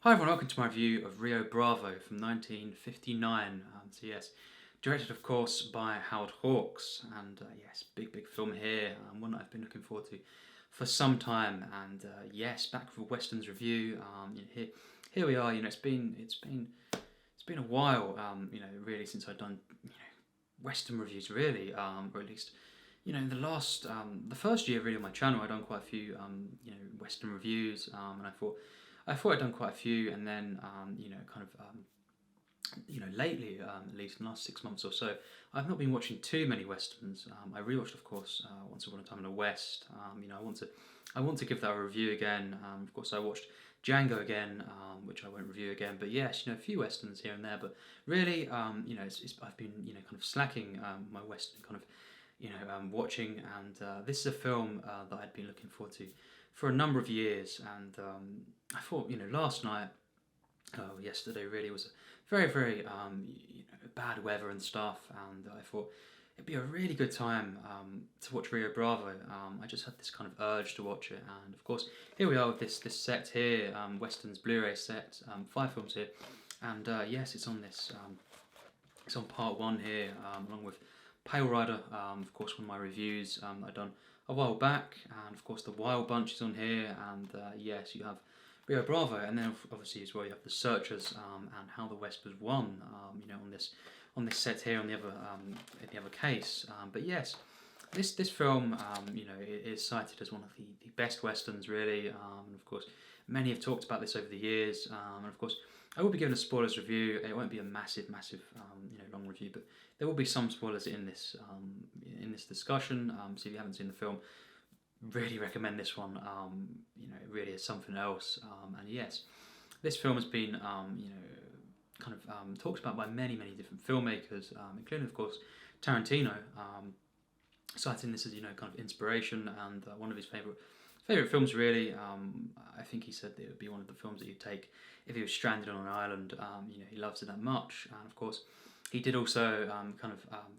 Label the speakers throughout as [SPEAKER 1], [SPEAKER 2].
[SPEAKER 1] Hi everyone, welcome to my review of Rio Bravo from 1959. So yes, directed of course by Howard Hawks, and yes, big film here, one that I've been looking forward to for some time. And yes, back for a Westerns review. Here we are. It's been a while. Really since I've done Western reviews, really, or at least in the first year really on my channel, I'd done quite a few Western reviews, and I thought I'd done quite a few, and then lately, at least in the last 6 months or so, I've not been watching too many westerns. I rewatched, of course, Once Upon a Time in the West. I want to give that a review again. Of course, I watched Django again, which I won't review again. But yes, a few westerns here and there. But really, I've been kind of slacking my western kind of watching, and this is a film that I'd been looking forward to for a number of years, and I thought last night, yesterday really was a very bad weather and stuff, and I thought it'd be a really good time to watch Rio Bravo. I just had this kind of urge to watch it, and of course here we are with this set here, Western's Blu-ray set, 5 films here, and yes, it's on this. It's on part 1 here, along with Pale Rider, of course, one of my reviews I'd done a while back, and of course the Wild Bunch is on here, and yes, you have Rio Bravo, and then obviously as well you have the Searchers, and How the West Was Won, on this set here on the other case. But yes, this film is cited as one of the best westerns really, and of course many have talked about this over the years, and of course I will be giving a spoilers review. It won't be a massive long review, but there will be some spoilers in this discussion. So if you haven't seen the film, really recommend this one. It really is something else. And yes, this film has been talked about by many different filmmakers, including of course Tarantino, citing this as kind of inspiration and one of his favorite films really. I think he said that it would be one of the films that he'd take if he was stranded on an island. He loves it that much, and of course he did also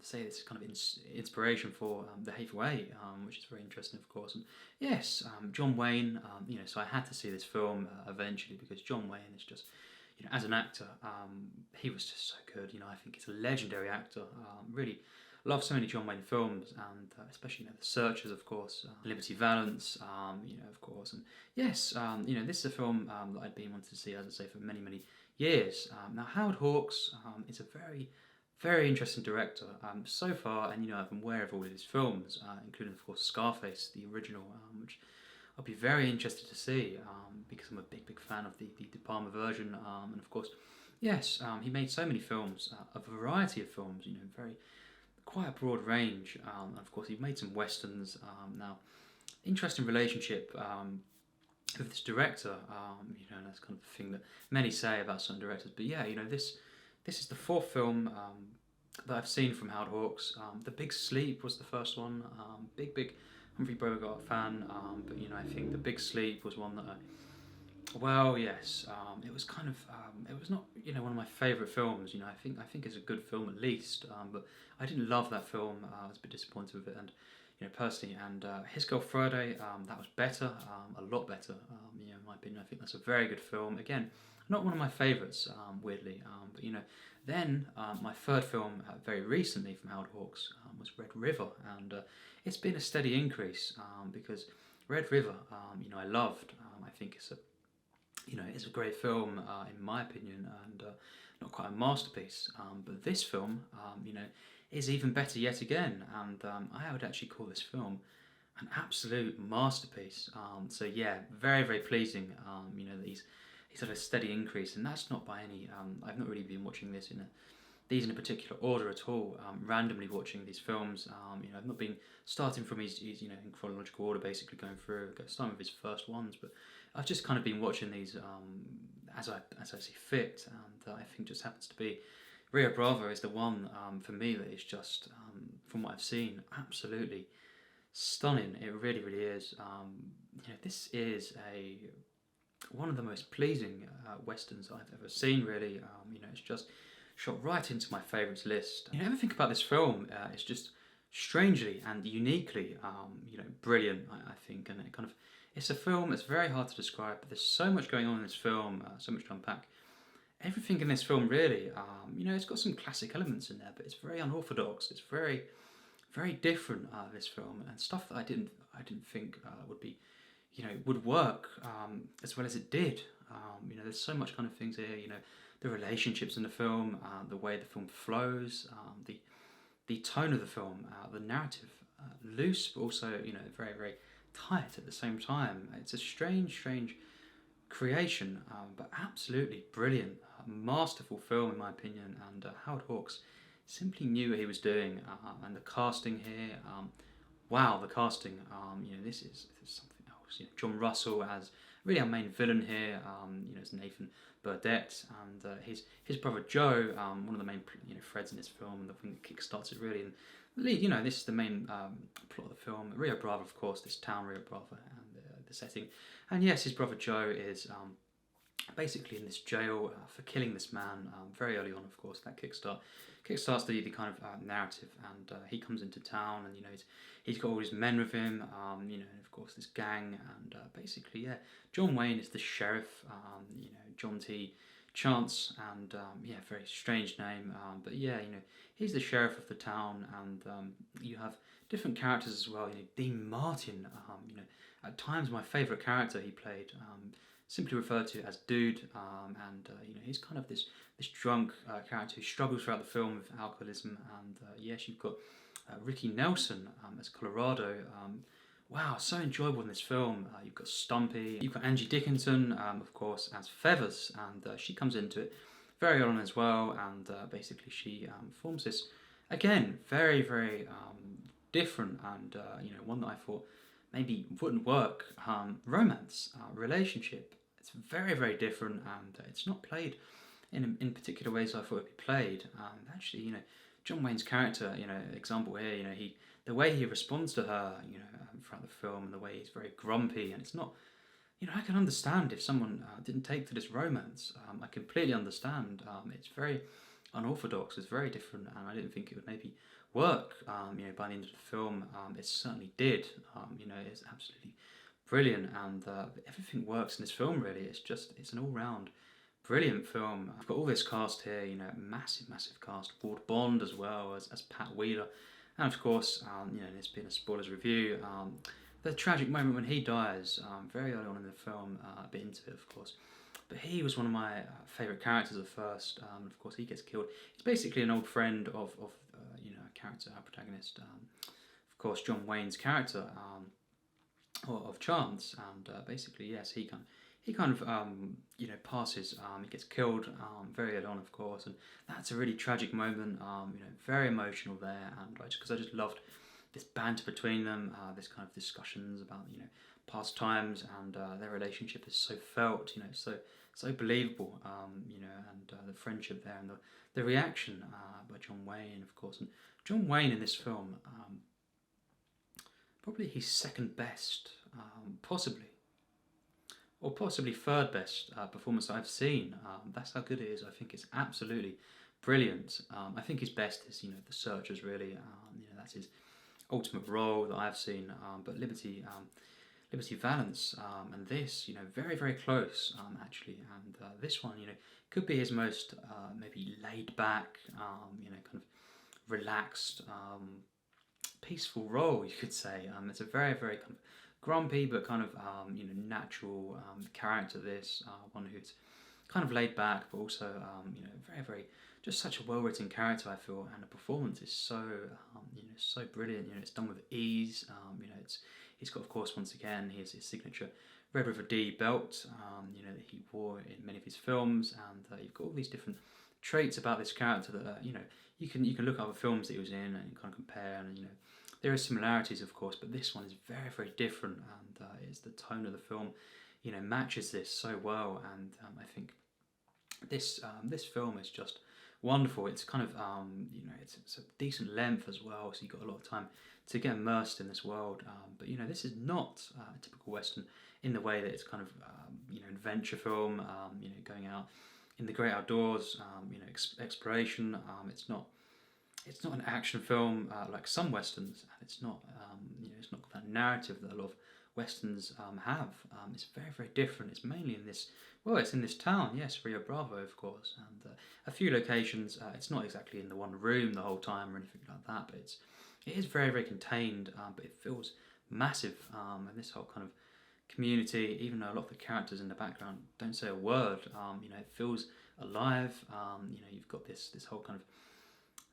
[SPEAKER 1] say this is kind of inspiration for The Hateful Eight, which is very interesting, of course. And yes, John Wayne. So I had to see this film eventually, because John Wayne is just, as an actor, he was just so good. I think he's a legendary actor. Really love so many John Wayne films, and especially The Searchers, of course, Liberty Valance, of course. And yes, this is a film that I'd been wanting to see, as I say, for many years. Now Howard Hawks is a very interesting director so far, and I'm aware of all of his films, including of course Scarface, the original, which I'll be very interested to see, because I'm a big fan of the De Palma version, and of course, yes, he made so many films, a variety of films, quite a broad range, and of course he made some westerns. Now, interesting relationship with this director, that's kind of the thing that many say about certain directors. But yeah, this is the 4th film that I've seen from Howard Hawks. The Big Sleep was the first one. Big Humphrey Bogart fan, but I think The Big Sleep was one that it was kind of it was not one of my favourite films. I think it's a good film at least, but I didn't love that film. I was a bit disappointed with it, and personally, and His Girl Friday, that was better, a lot better. In my opinion, I think that's a very good film. Again, not one of my favourites, weirdly, but then my 3rd film very recently from Howard Hawks was Red River, and it's been a steady increase, because Red River, I loved. I think it's a great film, in my opinion, and not quite a masterpiece. But this film, is even better yet again, and I would actually call this film an absolute masterpiece. So yeah, very pleasing. That he's had a steady increase, and that's not by any. I've not really been watching this these in a particular order at all. Randomly watching these films. I've not been starting from his in chronological order, basically going through, starting with his first ones, but I've just kind of been watching these as I see fit, and I think just happens to be Rio Bravo is the one for me that is just, from what I've seen, absolutely stunning. It really is. This is one of the most pleasing westerns I've ever seen. Really, it's just shot right into my favourites list. Everything about this film is just strangely and uniquely, brilliant. I think, and it's a film that's very hard to describe. But there's so much going on in this film, so much to unpack. Everything in this film, really, it's got some classic elements in there, but it's very unorthodox. It's very, very different. This film, and stuff that I didn't think would be, would work as well as it did. There's so much kind of things here. The relationships in the film, the way the film flows, the tone of the film, the narrative, loose but also very very tight at the same time. It's a strange creation, but absolutely brilliant, masterful film in my opinion. And Howard Hawks simply knew what he was doing, and the casting here, wow, the casting, this is something else. John Russell as really our main villain here, it's Nathan Burdett, and his brother Joe, one of the main threads in this film, and the thing that kickstarts it really. And this is the main plot of the film. Rio Bravo, of course, this town Rio Bravo, and the setting. And yes, his brother Joe is basically in this jail for killing this man very early on. Of course, that kickstarts the kind of narrative, and he comes into town, and he's got all his men with him, and of course this gang, and basically John Wayne is the sheriff, John T. Chance, and very strange name, but he's the sheriff of the town, and you have different characters as well. Dean Martin, at times my favourite character he played, simply referred to as Dude, and he's kind of this drunk character who struggles throughout the film with alcoholism, and yes, you've got Ricky Nelson as Colorado. Wow, so enjoyable in this film. You've got Stumpy, you've got Angie Dickinson, of course, as Feathers, and she comes into it very early on as well, and basically she forms this, again, very, very different, and one that I thought maybe wouldn't work, romance, relationship. It's very, very different, and it's not played in particular ways I thought it would be played. Actually, John Wayne's character, example here, the way he responds to her, throughout the film, and the way he's very grumpy, and it's not, I can understand if someone didn't take to this romance. I completely understand. It's very unorthodox. It's very different, and I didn't think it would maybe work. By the end of the film, it certainly did. It's absolutely brilliant, and everything works in this film. Really, it's an all-round brilliant film. I've got all this cast here. Massive cast. Ward Bond as well as Pat Wheeler. And of course, it's been a spoilers review. The tragic moment when he dies, very early on in the film, a bit into it, of course. But he was one of my favourite characters at first. Of course, he gets killed. He's basically an old friend of a character, our protagonist. Of course, John Wayne's character of Chance, and basically, yes, he kind of passes. He gets killed very early on, of course, and that's a really tragic moment. Very emotional there, and because I just loved this banter between them, this kind of discussions about past times, and their relationship is so felt, so believable, and the friendship there, and the reaction by John Wayne, of course. And John Wayne in this film, probably his second best, possibly third best performance I've seen. That's how good it is. I think it's absolutely brilliant. I think his best is The Searchers, really. That's his ultimate role that I've seen. But Liberty Valance, and this, very, very close, actually. And this one, could be his most maybe laid back, kind of relaxed, peaceful role, you could say. It's a very, very kind of grumpy but kind of natural character. This one who's kind of laid back, but also very, very just such a well-written character, I feel, and the performance is so so brilliant. It's done with ease. He's got, of course, once again, his signature Red River D belt, that he wore in many of his films, and you've got all these different traits about this character that you can look at other films that he was in and kind of compare, and there are similarities, of course, but this one is very, very different, and it's the tone of the film, matches this so well, and I think this film is just wonderful. It's kind of it's a decent length as well, so you've got a lot of time to get immersed in this world. But this is not a typical Western in the way that it's kind of adventure film, going out in the great outdoors, exploration. it's not an action film like some westerns, and it's not it's not that narrative that a lot of westerns have. It's very very different. It's mainly in this it's in this town, yes, Rio Bravo, of course, and a few locations. It's not exactly in the one room the whole time or anything like that, but it is very very contained, but it feels massive. And this whole kind of community, even though a lot of the characters in the background don't say a word, it feels alive. You've got this whole kind of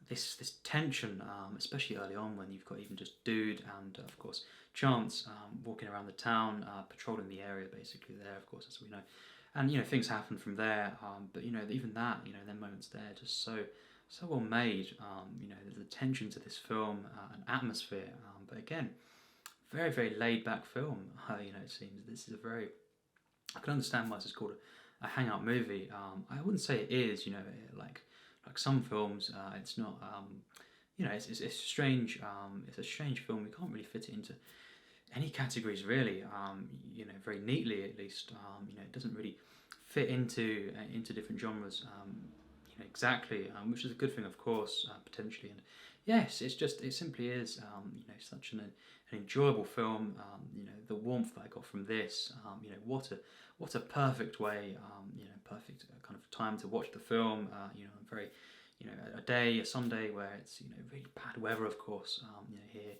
[SPEAKER 1] this tension, especially early on when you've got even just Dude and of course Chance walking around the town, patrolling the area basically there, of course, as we know, and things happen from there. But even that, their moments there, just so well made. The tension to this film, and atmosphere. But again, very very laid back film. It seems this is a very, I can understand why this is called a hangout movie. I wouldn't say it is. Like some films, it's not. It's strange. It's a strange film. We can't really fit it into any categories really. Very neatly at least. It doesn't really fit into different genres. Exactly, which is a good thing, of course, potentially. And yes, it simply is. Such an enjoyable film. The warmth that I got from this. What a perfect way. Perfect kind of time to watch the film. Very, a Sunday where it's really bad weather, of course. Here.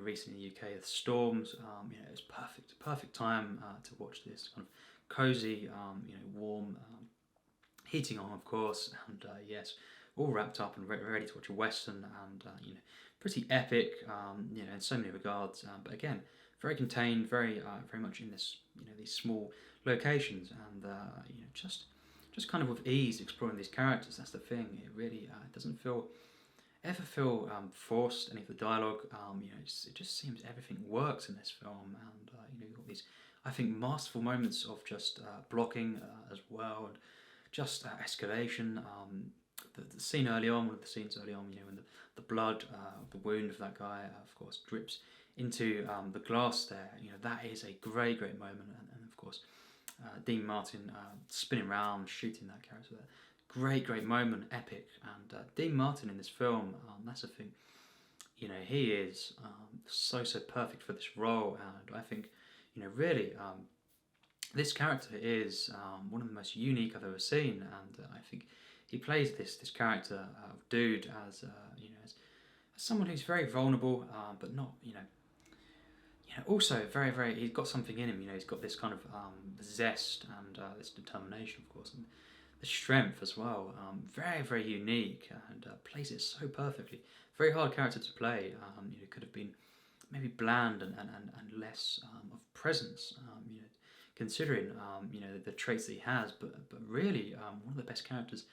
[SPEAKER 1] Recently in the UK, the storms. It's perfect time to watch this kind of cozy, warm, heating on, of course, and yes, all wrapped up and ready to watch a western, and pretty epic, in so many regards. But again, very contained, very much in this, these small locations, and just kind of with ease exploring these characters. That's the thing. It really doesn't ever feel forced. Any of the dialogue, it just seems everything works in this film, and you've got these, I think, masterful moments of just blocking as well, and just escalation. The scene early on, one of the scenes early on, when the blood, the wound of that guy, of course, drips into the glass there. That is a great moment, and of course, Dean Martin spinning around, shooting that character there. Great moment, epic. And Dean Martin in this film, that's the thing. He is so perfect for this role, and I think, really, this character is one of the most unique I've ever seen, and I think he plays this character of Dude as as someone who's very vulnerable, but not also very very. He's got something in him. He's got this kind of zest and this determination, of course, and the strength as well. Very very unique, and plays it so perfectly. Very hard character to play. Could have been maybe bland and less of presence. Considering the traits that he has, but really one of the best characters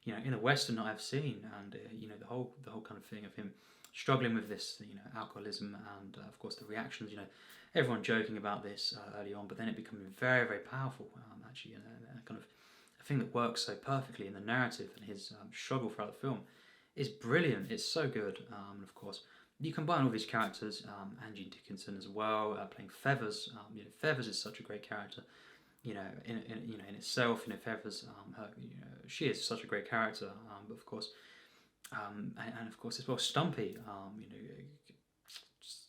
[SPEAKER 1] in a western that I've seen, and the whole kind of thing of him struggling with this alcoholism, and of course the reactions, everyone joking about this early on, but then it becoming very very powerful, actually, a kind of a thing that works so perfectly in the narrative, and his struggle throughout the film is brilliant. It's so good, and of course you combine all these characters, Angie Dickinson as well, playing Feathers. Feathers is such a great character, in itself. Feathers, her, she is such a great character. But of course, and of course as well, Stumpy.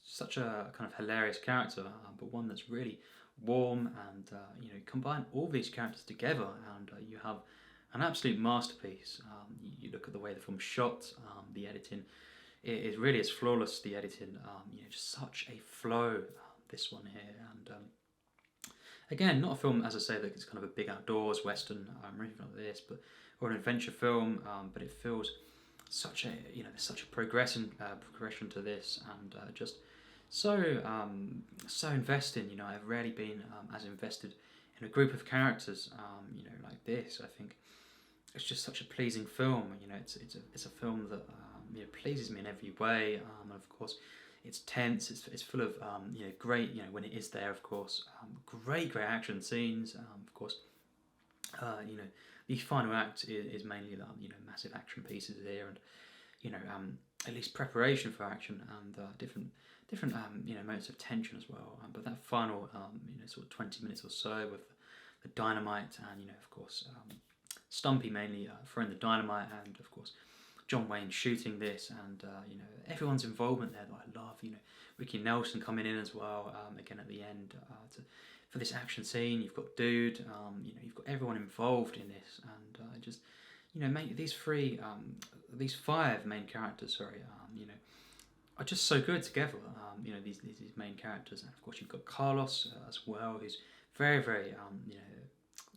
[SPEAKER 1] Such a kind of hilarious character, but one that's really warm, and combine all these characters together, and you have an absolute masterpiece. You look at the way the film's shot, the editing. It really is flawless, the editing, just such a flow, this one here, and again, not a film, as I say, that is kind of a big outdoors western, or anything like this, or an adventure film, but it feels such a, there's such a progression to this, and just so investing. I've rarely been as invested in a group of characters, like this. I think it's just such a pleasing film. It's a film that pleases me in every way, and of course it's tense. It's full of great, when it is there, of course, great action scenes. Of course, the final act is mainly the massive action pieces here, and at least preparation for action, and different moments of tension as well. But that final sort of 20 minutes or so with the dynamite, and of course Stumpy mainly throwing the dynamite, and of course John Wayne shooting this, and everyone's involvement there that I love. Ricky Nelson coming in as well, again at the end for this action scene. You've got Dude, you've got everyone involved in this, and just make these five main characters, are just so good together. These main characters, and of course you've got Carlos as well, who's very, very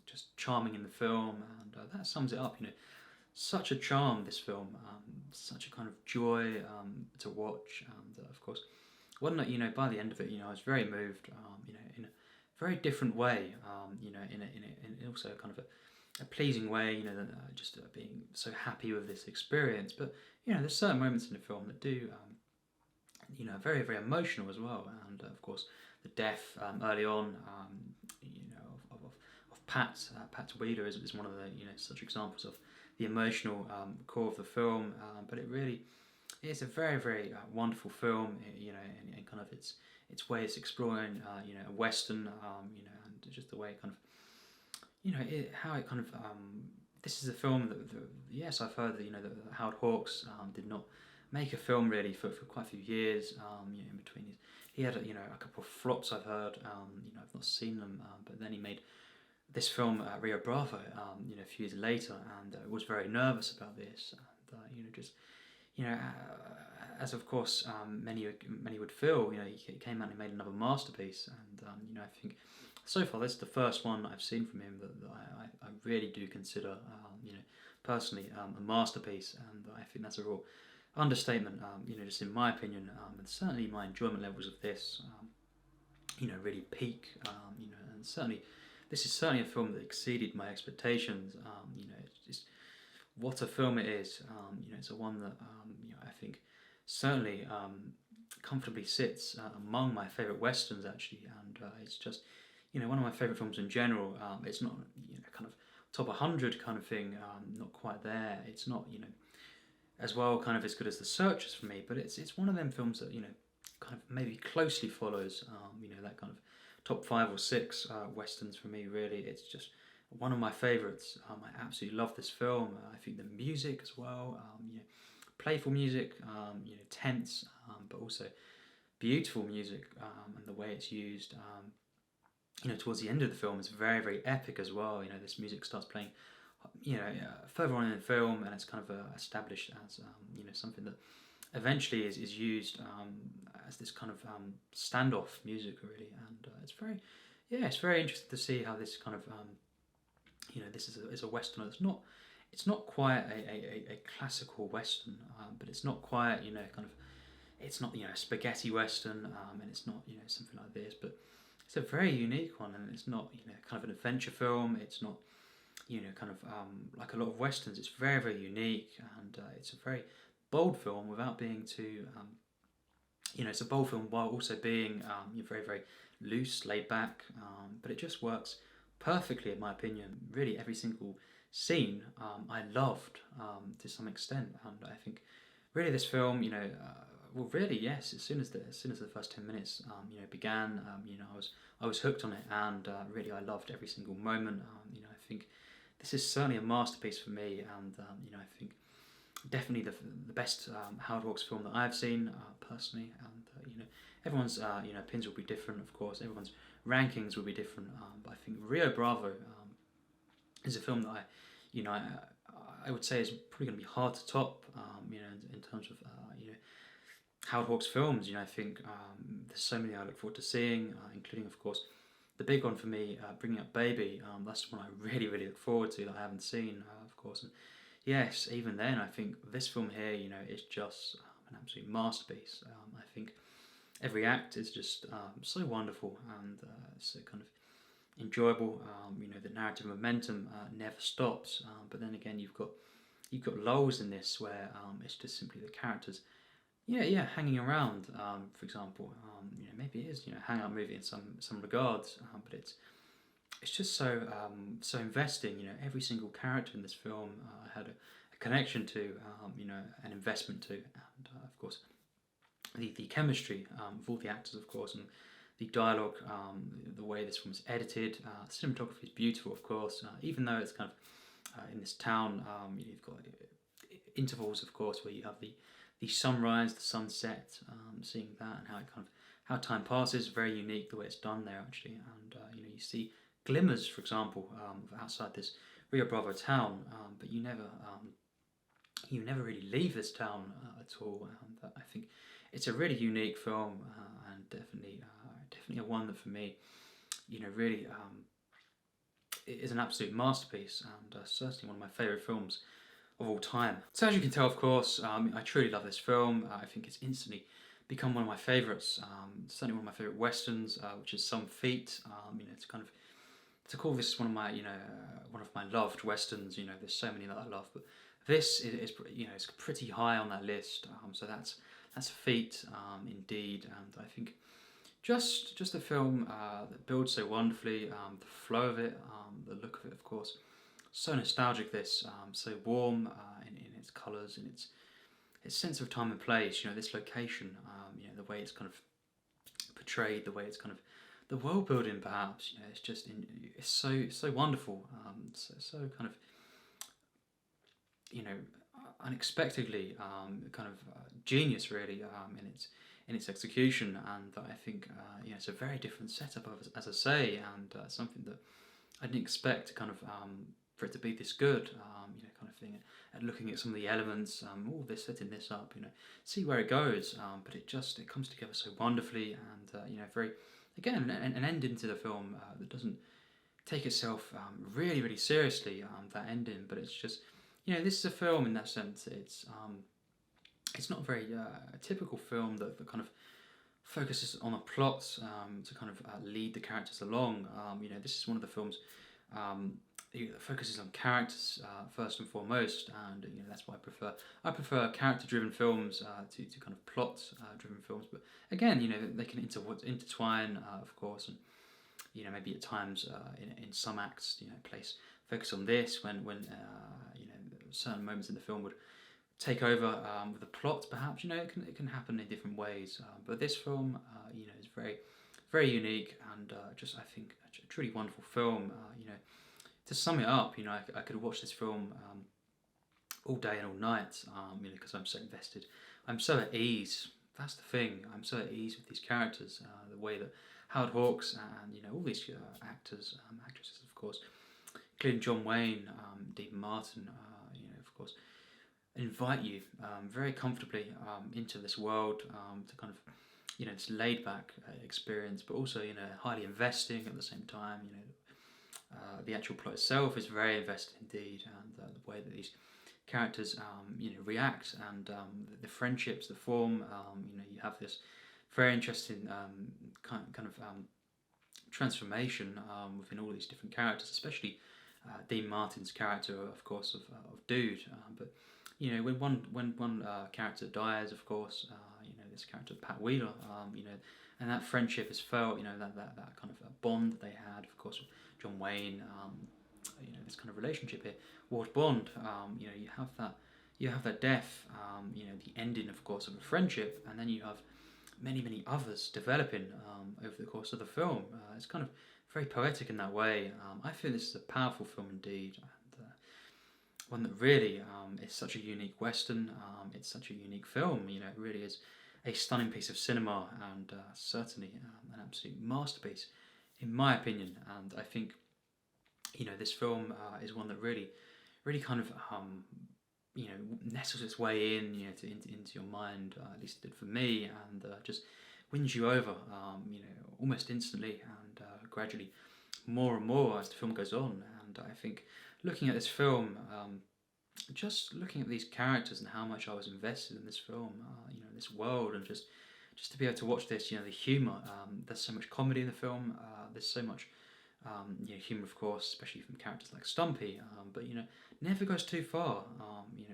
[SPEAKER 1] just charming in the film, and that sums it up. Such a charm, this film, such a kind of joy to watch, and of course, by the end of it, I was very moved, in a very different way, in also kind of a pleasing way, just being so happy with this experience. But there's certain moments in the film that do, very, very emotional as well, and of course, the death early on, of Pat Wheeler is one of the such examples of the emotional core of the film, but it really is a very, very wonderful film, and kind of its way it's exploring, a western, and just the way it kind of, how it kind of, this is a film that yes, I've heard that that Howard Hawks did not make a film really for quite a few years, in between he had a couple of flops, I've heard, I've not seen them, but then he made this film, Rio Bravo, a few years later, and was very nervous about this, and as of course many would feel, he came out and made another masterpiece, and I think so far this is the first one I've seen from him that I really do consider, personally, a masterpiece, and I think that's a real understatement, just in my opinion, and certainly my enjoyment levels of this, really peak, and certainly. This is certainly a film that exceeded my expectations. It's just what a film it is. It's a one that I think certainly comfortably sits among my favourite westerns actually, and it's just one of my favourite films in general. It's not kind of top 100 kind of thing. Not quite there. It's not as well kind of as good as The Searchers for me, but it's one of them films that kind of maybe closely follows that kind of top 5 or 6 westerns for me. Really, it's just one of my favourites. I absolutely love this film. I think the music as well, playful music, tense, but also beautiful music, and the way it's used. Towards the end of the film, it's very, very epic as well. This music starts playing, further on in the film, and it's kind of established as something that eventually is used as this kind of standoff music, really, and it's very interesting to see how this kind of this is a western it's not quite a classical western, but it's not quite kind of, it's not a spaghetti western, and it's not something like this, but it's a very unique one, and it's not kind of an adventure film. It's not kind of like a lot of westerns. It's very, very unique, and it's a very bold film without being too it's a bold film while also being very, very loose, laid back, but it just works perfectly in my opinion. Really every single scene I loved to some extent, and I think really this film well, really, yes, as soon as the first 10 minutes began, I was hooked on it, and really I loved every single moment. I think this is certainly a masterpiece for me, and I think definitely the best Howard Hawks film that I've seen personally, and everyone's opinions will be different, of course. Everyone's rankings will be different, but I think Rio Bravo is a film that I would say is probably going to be hard to top. In terms of Howard Hawks films. I think there's so many I look forward to seeing, including of course the big one for me, Bringing Up Baby. That's the one I really, really look forward to that I haven't seen, of course. And yes, even then, I think this film here, is just an absolute masterpiece. I think every act is just so wonderful, and so kind of enjoyable. The narrative momentum never stops. But then again, you've got lulls in this where it's just simply the characters, hanging around. For example, maybe it is a hangout movie in some regards, but it's just so investing. Every single character in this film had a connection to, an investment to, and of course the chemistry of all the actors, of course, and the dialogue, the way this film is edited. Cinematography is beautiful, of course, even though it's kind of in this town. You've got intervals, of course, where you have the sunrise, the sunset, seeing that and how it kind of how time passes. Very unique the way it's done there actually, and you see glimmers, for example, of outside this Rio Bravo town, but you never really leave this town at all. And I think it's a really unique film, and definitely a one that for me, really it is an absolute masterpiece, and certainly one of my favourite films of all time. So as you can tell, of course, I truly love this film. I think it's instantly become one of my favourites. Certainly one of my favourite westerns, which is Some Feet. It's kind of to call this one of my one of my loved westerns. There's so many that I love, but this is it's pretty high on that list. So that's a feat indeed, and I think just a film that builds so wonderfully. The flow of it, the look of it, of course, so nostalgic. This so warm in its colours and its sense of time and place. This location, the way it's kind of portrayed, the way it's kind of the world building, perhaps. It's just it's so wonderful. So kind of unexpectedly kind of genius really in its execution, and I think it's a very different setup as I say, and something that I didn't expect to kind of for it to be this good, kind of thing, and looking at some of the elements, all this setting this up, see where it goes, but it comes together so wonderfully, and very again an ending to the film that doesn't take itself really really seriously, that ending, but it's just this is a film in that sense. It's not a very typical film that kind of focuses on a plot to kind of lead the characters along. This is one of the films that focuses on characters first and foremost, and that's why I prefer character-driven films to kind of plot-driven films. But again, they can intertwine, of course, and maybe at times in some acts, focus on this when certain moments in the film would take over with the plot, perhaps. It can happen in different ways, but this film is very very unique, and just I think a truly wonderful film. To sum it up, I could watch this film all day and all night, because I'm so invested. I'm so at ease. That's the thing. I'm so at ease with these characters. The way that Howard Hawks and all these actors, actresses, of course, including John Wayne, Dean Martin, of course, invite you very comfortably into this world, to kind of this laid back experience, but also highly investing at the same time. The actual plot itself is very invested indeed, and the way that these characters react, and the friendships that form. You have this very interesting kind of transformation within all these different characters, especially Dean Martin's character, of course, of Dude. But when one character dies, of course, this character Pat Wheeler, and that friendship is felt. That kind of bond that they had, of course, with John Wayne. This kind of relationship here, Ward Bond. You have that death. The ending, of course, of a friendship, and then you have many others developing over the course of the film. It's kind of very poetic in that way. I feel this is a powerful film indeed, and one that really is such a unique western. It's such a unique film. It really is a stunning piece of cinema, and certainly an absolute masterpiece, in my opinion. And I think this film is one that really kind of nestles its way into your mind. At least it did for me, and just wins you over, almost instantly, and gradually more and more as the film goes on. And I think looking at this film, just looking at these characters and how much I was invested in this film, this world, and just to be able to watch this, the humour. There's so much comedy in the film. There's so much humour, of course, especially from characters like Stumpy. But never goes too far.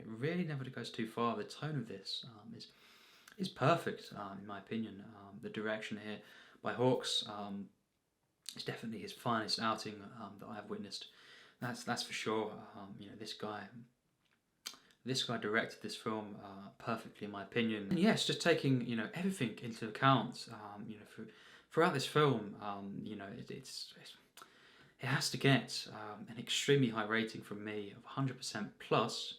[SPEAKER 1] Really never goes too far. The tone of this is perfect, in my opinion. The direction here by Hawks is definitely his finest outing that I have witnessed. That's for sure. This guy directed this film perfectly, in my opinion. And yes, just taking everything into account. Throughout this film, it has to get an extremely high rating from me of 100% plus.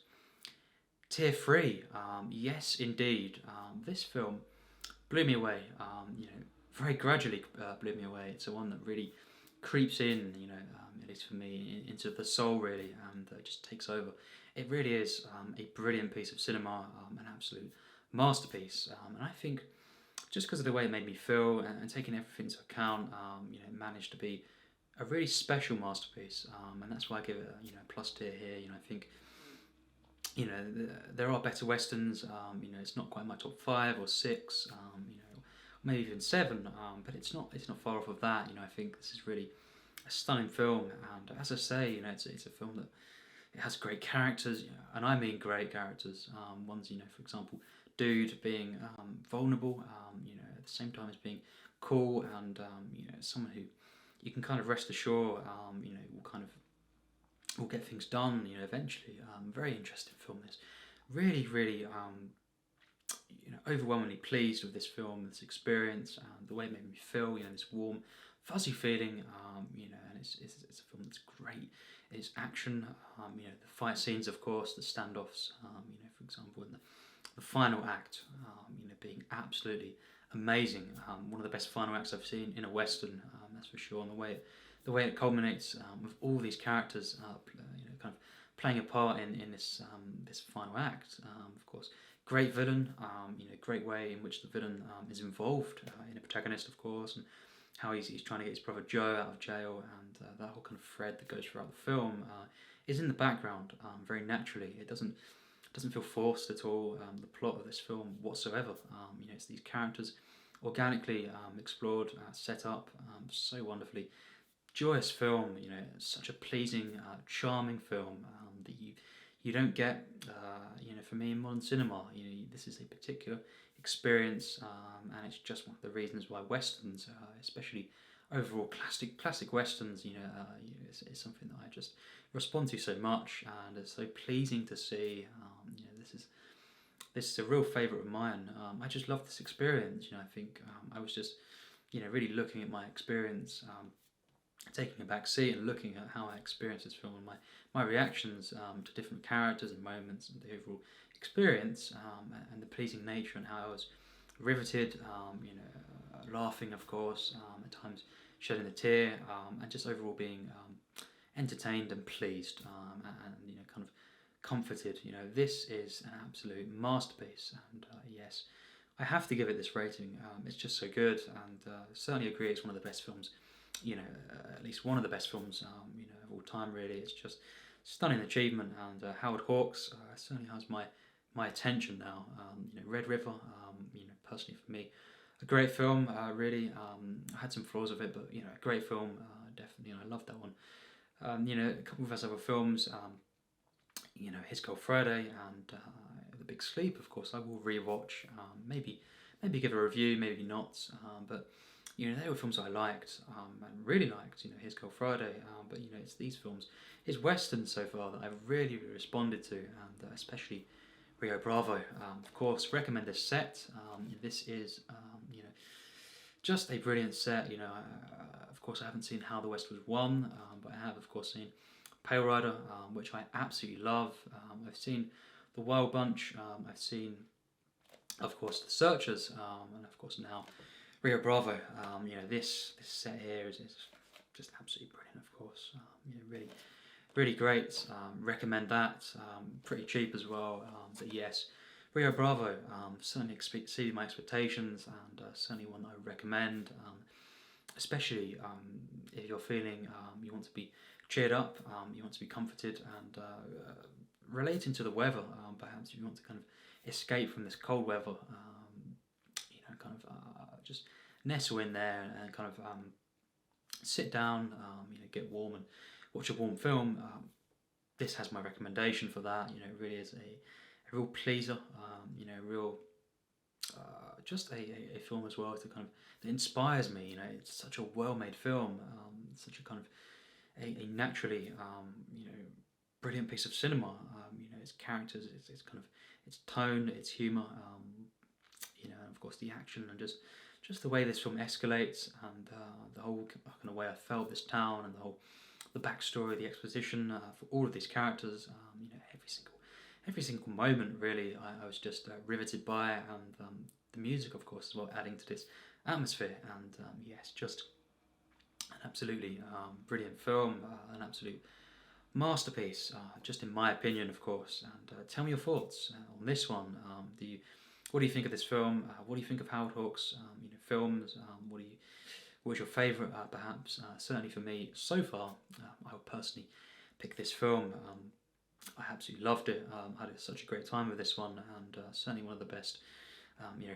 [SPEAKER 1] Tier 3, yes indeed. This film blew me away. Very gradually blew me away. It's the one that really creeps in, at least for me, into the soul really, and just takes over. It really is a brilliant piece of cinema, an absolute masterpiece. And I think just because of the way it made me feel and taking everything into account, it managed to be a really special masterpiece. And that's why I give it a plus tier here. I think there are better westerns. It's not quite my top 5 or 6. Maybe even 7. But it's not far off of that. I think this is really a stunning film. And as I say, it's a film that it has great characters, and I mean great characters. Ones, for example, Dude being vulnerable, at the same time as being cool, and someone who you can kind of rest assured, will get things done, eventually. Very interesting film. This really, really, overwhelmingly pleased with this film, this experience, the way it made me feel. This warm, fuzzy feeling. And it's a film that's great. It's action. The fight scenes, of course, the standoffs. For example, in the final act, being absolutely amazing. One of the best final acts I've seen in a western, that's for sure. And the way it culminates with all these characters, kind of playing a part in this final act. Of course, great villain. Great way in which the villain is involved in a protagonist, of course, and how he's trying to get his brother Joe out of jail, and that whole kind of thread that goes throughout the film is in the background very naturally. It doesn't feel forced at all. The plot of this film whatsoever. It's these characters organically explored, set up so wonderfully. Joyous film. Such a pleasing, charming film that you don't get. For me in modern cinema, this is a particular experience, and it's just one of the reasons why westerns, especially overall classic westerns, is something that I just respond to so much, and it's so pleasing to see. This is a real favourite of mine. I just love this experience. I think I was just really looking at my experience, taking a back seat and looking at how I experienced this film and my reactions to different characters and moments and the overall experience, and the pleasing nature and how I was riveted, laughing, of course, at times shedding a tear, and just overall being entertained and pleased, and kind of comforted. This is an absolute masterpiece, and yes, I have to give it this rating. It's just so good, and certainly agree it's one of the best films. At least one of the best films, of all time. Really, it's just stunning achievement, and Howard Hawks certainly has my attention now. Red River, personally for me, a great film. Really, I had some flaws of it, but a great film, definitely, and I loved that one. A couple of his other films, His Girl Friday and The Big Sleep. Of course, I will rewatch. Maybe give a review, maybe not. But they were films I liked, and really liked. His Girl Friday. But it's these films, his westerns so far that I've really responded to, and especially Rio Bravo. Of course, recommend this set. This is just a brilliant set. Of course, I haven't seen How the West Was Won, but I have, of course, seen Pale Rider, which I absolutely love. I've seen The Wild Bunch. I've seen, of course, The Searchers, and of course now Rio Bravo. This set here is just absolutely brilliant. Of course, really, really great. Recommend that. Pretty cheap as well. But yes, Rio Bravo certainly exceeded my expectations, and certainly one that I would recommend. Especially if you're feeling you want to be cheered up, you want to be comforted, and relating to the weather. Perhaps if you want to kind of escape from this cold weather, just nestle in there and kind of sit down, get warm and watch a warm film. This has my recommendation for that. It really is a real pleaser. Real just a film as well to kind of that inspires me. It's such a well-made film, such a kind of a naturally brilliant piece of cinema. Its characters, its kind of its tone, its humour, and of course the action, and just the way this film escalates, and the whole kind of way I felt this town, and the backstory, the exposition for all of these characters. every single moment really I was just riveted by, and the music of course as well, adding to this atmosphere. And yes, just an absolutely brilliant film, an absolute masterpiece, just in my opinion, of course. And tell me your thoughts on this one. What do you think of this film? What do you think of Howard Hawks' films? What was your favourite, perhaps? Certainly for me, so far, I would personally pick this film. I absolutely loved it. I had such a great time with this one, and certainly one of the best,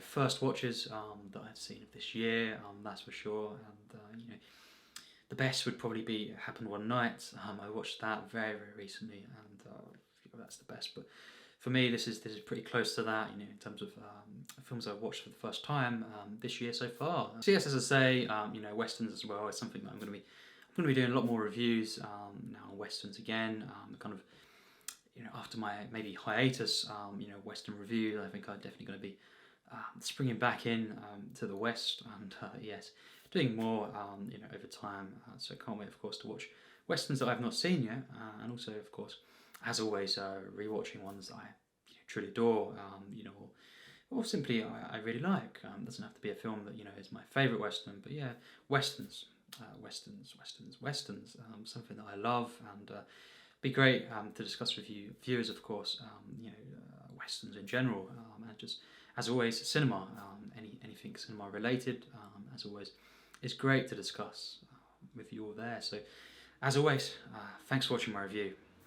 [SPEAKER 1] first watches that I've seen of this year. That's for sure. And the best would probably be Happened One Night. I watched that very, very recently, and that's the best. But for me, this is pretty close to that. In terms of films I've watched for the first time this year so far. So yes, as I say, westerns as well is something that I'm going to be doing a lot more reviews now on westerns again. Kind of after my maybe hiatus, western review. I think I'm definitely going to be springing back in to the west, and yes, doing more over time. So I can't wait, of course, to watch westerns that I've not seen yet, and also, of course, as always, rewatching ones that I truly adore, or simply I really like. It doesn't have to be a film that is my favourite western, but yeah, westerns, something that I love, and be great to discuss with you viewers, of course. Westerns in general, and just as always, cinema, anything cinema related, as always, is great to discuss with you all there. So, as always, thanks for watching my review.